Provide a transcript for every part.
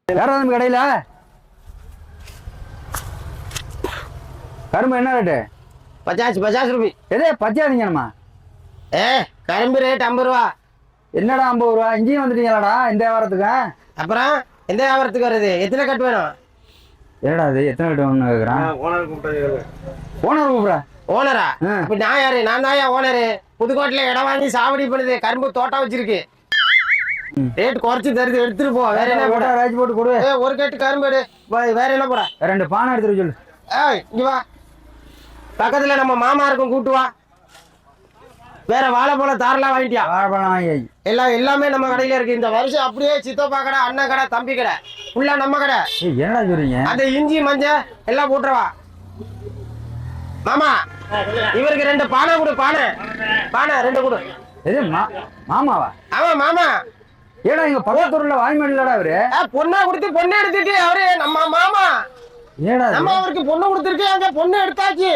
வேற எதுவும் கடையில கரும்பு என்ன ரேட்டு? 50 ரூபாய். எதே பச்சாதீங்கம்மா. கரும்பு ரேட் 50 ரூபா. என்னடா 50 ரூபா? இங்கேயும் வந்துட்டீங்களாடா இந்த வியாபாரத்துக்கு? அப்புறம் எந்த வியாபாரத்துக்கு வருது? எத்தனை கட்டு வேணும்? என்னடா அது எத்தனை கட்டு வேணும்னு கேட்குறான். ஓனர் கூப்பிடா. ஓனரா? அப்ப நான் யாரு? நான் தான் ஓனரு. புதுக்கோட்டையில இடம் வாங்கி சாவடி பண்ணுது, கரும்பு தோட்டம் வச்சிருக்கு. ரேட் குறைச்சு தருது, எடுத்துட்டு போ. வேற என்ன போட? ராஜி போட்டு கொடு. ஒரு கட்டு கரும்பு எடு. வேற என்ன போட? 2 பானை எடுத்துட்டு சொல்லு. இங்க வா, பக்கத்துல நம்ம மாமா இருக்கும், கூட்டு வா. வேற வாழைப்பழம் தாரெல்லாம் வாங்கிட்டியா? வாழைப்பழம் வாங்கி எல்லாமே நம்ம கடையில இருக்கு. இந்த வருஷம் அப்படியே சித்தப்பா கடை, அண்ணன் கடை, தம்பி கடை ஃபுல்லா நம்ம கடை. என்னடா சொல்றீங்க? அந்த இஞ்சி மஞ்சள் எல்லாம் போட்டுருவா. மாமா இவருக்கு 2 பானை கொடு. பானை 2 கொடு. எது மாமாவா? ஆமா மாமா. ஏடா இங்க பக்கத்தூர்ல வாய்மேடலடா அவரு. பொண்ணா கொடுத்து பொண்ணு எடுத்துட்டு அவரு நம்ம மாமா. ஏடா நம்ம அவருக்கு பொண்ணு கொடுத்துருக்கு, அங்க பொண்ணு எடுத்தாச்சு.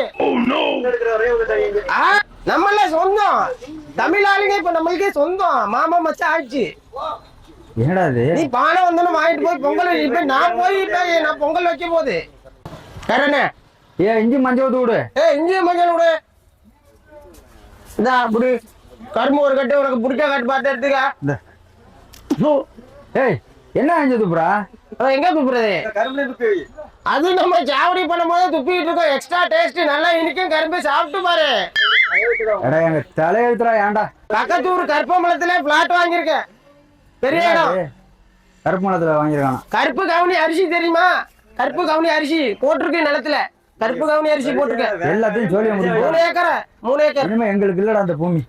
நம்மள சொந்தம் தமிழ் ஆளுங்க, இப்ப நம்மளுக்கே சொந்தம். மாமா மச்சான் ஆயிடுச்சு. என்னடா இது? நீ பானை வந்தோன்னு வாங்கிட்டு போய் பொங்கல். இப்ப நான் போய் நான் பொங்கல் வைக்கும் போது கரணே இஞ்சி மஞ்சள் ஊத்து விடு. இஞ்சி மஞ்சள் விடு. இந்தா அப்படி கரும்பு ஒரு கட்டு, உனக்கு பிடிச்ச கட்டு பார்த்து எடுத்துக்க. என்ன அஞ்சு துப்புறா? எங்க துப்புறது? அது நம்ம சாவடி பண்ணும் போது துப்பிட்டு இருக்கோம். எக்ஸ்ட்ரா டேஸ்ட் நல்லா இனிக்கும். கரும்பு சாப்பிட்டு பாரு. எங்க தலையெழுத்துறா. ஏன்டா பக்கத்தூர் கருப்பம்பலத்துல பிளாட் வாங்கியிருக்கேன், பெரிய இடம். கருப்பம்பலத்துல வாங்கிருக்கான். கருப்பு கவுனி அரிசி தெரியுமா? கருப்பு கவுனி அரிசி போட்டிருக்கு நிலத்துல. கருப்பு கவுனி அரிசி போட்டிருக்கேன். எல்லாத்தையும் சொல்லி 3 ஏக்கர். 3 ஏக்கர். இனிமே எங்களுக்கு இல்லடா அந்த பூமி.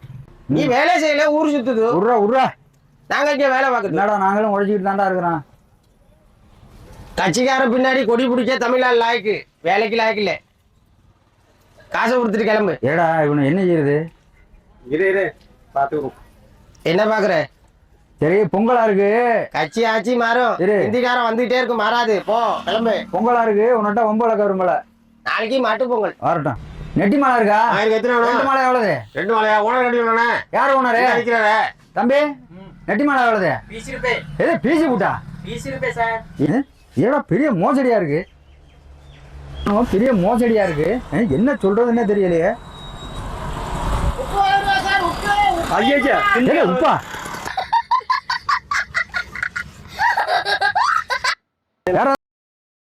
நீ வேலை செய்யல, ஊர் சுத்துது. உர்றா நாங்க இங்க வேலை பார்க்குறோம். என்னடா நாங்களும் உழைச்சிக்கிட்டு தான்டா இருக்கிறோம். கட்சிக்கார பின்னாடி கொடி பிடிக்க தமிழ்நாடு லாய்க்கு, வேலைக்கு லாய்க்கு இல்ல. காசை கொடுத்துட்டு கிளம்பு. ஏடா இவனு என்ன செய்யுது? என்ன பாக்குற? சரி பொங்கலா இருக்கு. கட்சி ஆட்சி மாறும், இந்திக்காரன் வந்துகிட்டே இருக்கு, மாறாது. போ கிளம்பு. பொங்கலா இருக்கு, உன்னட்ட ஒம்பளை கரும்பலை. நாளைக்கு மாட்டு பொங்கல் வரட்டும். நெட்டி மாலை இருக்கா? எத்தனை மாலை எவ்வளவு? 2 மாலையா? ஓனர் கட்டி. யாரு ஓனரு? தம்பி நெட்டி மாலை எவ்வளவு? 20 ரூபாய். எது பீசி கூட்டா? 20 ரூபாய் சார். ஏடா பெரிய மோசடியா இருக்கு. பெரிய மோசடியா இருக்கு. என்ன சொல்றதுன்னே தெரியலையே. ஐயா உப்பா